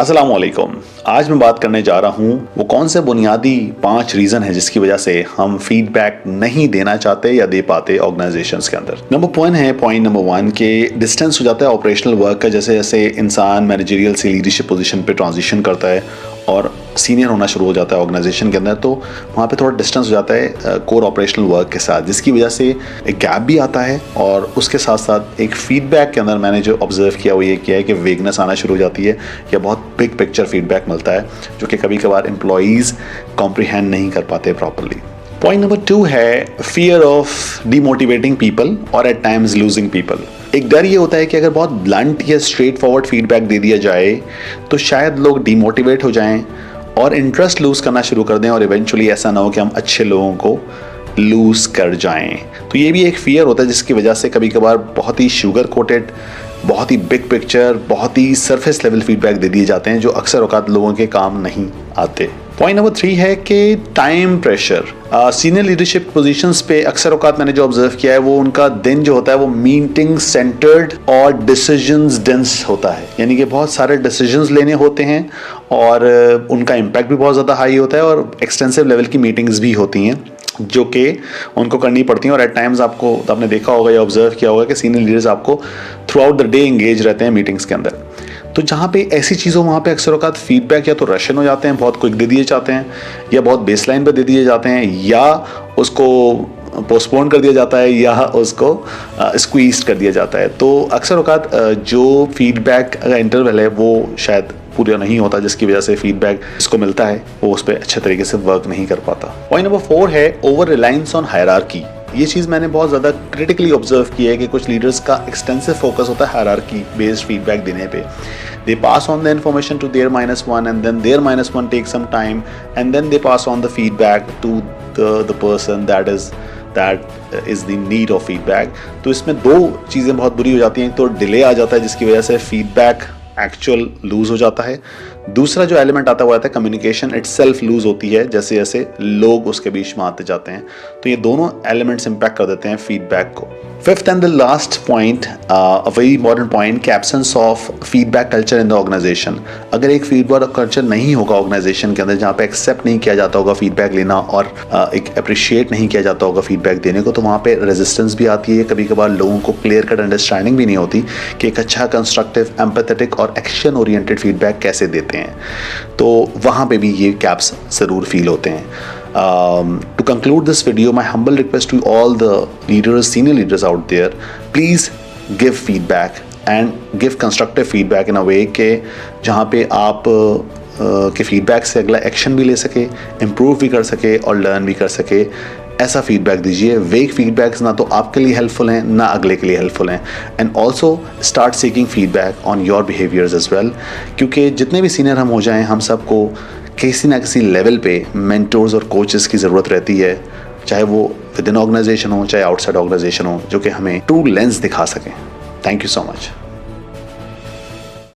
अस्सलामुअलैकुम। आज मैं बात करने जा रहा हूँ वो कौन से बुनियादी 5 रीज़न है जिसकी वजह से हम फीडबैक नहीं देना चाहते या दे पाते ऑर्गेनाइजेशंस के अंदर। पॉइंट नंबर 1 के डिस्टेंस हो जाता है ऑपरेशनल वर्क का। जैसे जैसे इंसान मैनेजरियल से लीडरशिप पोजीशन पे ट्रांजिशन करता है और सीनियर होना शुरू हो जाता है ऑर्गेनाइजेशन के अंदर, तो वहाँ पे थोड़ा डिस्टेंस हो जाता है कोर ऑपरेशनल वर्क के साथ, जिसकी वजह से एक गैप भी आता है। और उसके साथ साथ एक फीडबैक के अंदर मैंने जो ऑब्जर्व किया वो ये किया है कि वेगनेस आना शुरू हो जाती है या बहुत बिग पिक्चर फीडबैक मिलता है जो कि कभी कभार एम्प्लॉयज़ कॉम्प्रीहेंड नहीं कर पाते प्रॉपरली। पॉइंट नंबर 2 है फियर ऑफ डिमोटिवेटिंग पीपल और एट टाइम्स लूजिंग पीपल। एक डर ये होता है कि अगर बहुत ब्लंट या स्ट्रेट फॉरवर्ड फीडबैक दे दिया जाए तो शायद लोग डिमोटिवेट हो जाएं और इंटरेस्ट लूज करना शुरू कर दें और इवेंचुअली ऐसा ना हो कि हम अच्छे लोगों को लूज कर जाएं। तो ये भी एक फियर होता है जिसकी वजह से कभी कभार बहुत ही शुगर कोटेड, बहुत ही बिग पिक्चर, बहुत ही सरफेस लेवल फीडबैक दे दिए जाते हैं जो अक्सर औकात लोगों के काम नहीं आते। पॉइंट नंबर 3 है कि time pressure. Senior leadership positions पे अक्सर औकात मैंने जो ऑब्जर्व किया है वो उनका दिन जो होता है वो मीटिंग सेंटर्ड और डिसीजंस डेंस होता है, यानी कि बहुत सारे डिसीजंस लेने होते हैं और उनका इम्पैक्ट भी बहुत ज़्यादा हाई होता है और एक्सटेंसिव लेवल की मीटिंग्स भी होती हैं जो कि उनको करनी पड़ती हैं। और एट टाइम्स आपने देखा होगा या ऑब्जर्व किया होगा कि सीनियर लीडर्स आपको through out the day engage रहते हैं मीटिंग्स के अंदर। तो जहाँ पे ऐसी चीज़ों वहाँ पे अक्सर औकात फीडबैक या तो रशन हो जाते हैं, बहुत क्विक दे दिए जाते हैं या बहुत बेसलाइन पर दे दिए जाते हैं या उसको पोस्टपोन कर दिया जाता है या उसको स्क्वीज कर दिया जाता है। तो अक्सर औकात जो फीडबैक का इंटरवल है वो शायद पूरा नहीं होता, जिसकी वजह से फीडबैक जिसको मिलता है वो उस पर अच्छे तरीके से वर्क नहीं कर पाता। पॉइंट नंबर 4 है ओवर रिलायंस ऑन हायरार्की। ये चीज़ मैंने बहुत ज़्यादा क्रिटिकली ऑब्जर्व की है कि कुछ लीडर्स का एक्सटेंसिव फोकस होता है हायरार्की बेस्ड फीडबैक देने पे। They pass on the information to their -1 and then their -1 takes some time and then they pass on the feedback to the person that is the need of feedback। तो इसमें 2 चीज़ें बहुत बुरी हो जाती हैं। तो डिले आ जाता है जिसकी वजह से फीडबैक एक्चुअल लूज हो जाता है। दूसरा जो एलिमेंट आता है वो आता है कम्युनिकेशन इटसेल्फ लूज होती है जैसे जैसे लोग उसके बीच में आते जाते हैं। तो ये दोनों एलिमेंट्स इम्पैक्ट कर देते हैं फीडबैक को। Fifth and the last point, a very important point, absence of feedback culture in the organisation. अगर एक फीडबैक कल्चर नहीं होगा ऑर्गेनाइजेशन के अंदर जहाँ पे एक्सेप्ट नहीं किया जाता होगा फीडबैक लेना और एक अप्रिशिएट नहीं किया जाता होगा फीडबैक देने को, तो वहाँ पे रेजिस्टेंस भी आती है। कभी कभार लोगों को क्लियर कट अंडरस्टैंडिंग भी नहीं होती कि एक अच्छा कंस्ट्रक्टिव, एम्पैथेटिक और एक्शन ओरिएंटेड फीडबैक कैसे देते हैं। तो वहाँ पे भी ये गैप्स ज़रूर फील होते हैं। To conclude this video, my humble request to all the leaders, senior leaders out there, please give feedback and give constructive feedback in a way कि जहाँ पे आप के फीडबैक से अगला एक्शन भी ले सके, इम्प्रूव भी कर सके और लर्न भी कर सके। ऐसा फीडबैक दीजिए। वेग फीडबैक्स ना तो आपके लिए हेल्पफुल हैं ना अगले के लिए हेल्पफुल हैं। And also start seeking feedback on your behaviours as well, क्योंकि जितने भी सीनियर हम हो जाएं हम सबको किसी ना किसी लेवल पे मेंटोर्स और कोचेस की ज़रूरत रहती है, चाहे वो विद इन ऑर्गेनाइजेशन हो चाहे आउटसाइड ऑर्गेनाइजेशन हो, जो कि हमें ट्रू लेंस दिखा सकें। Thank you so much.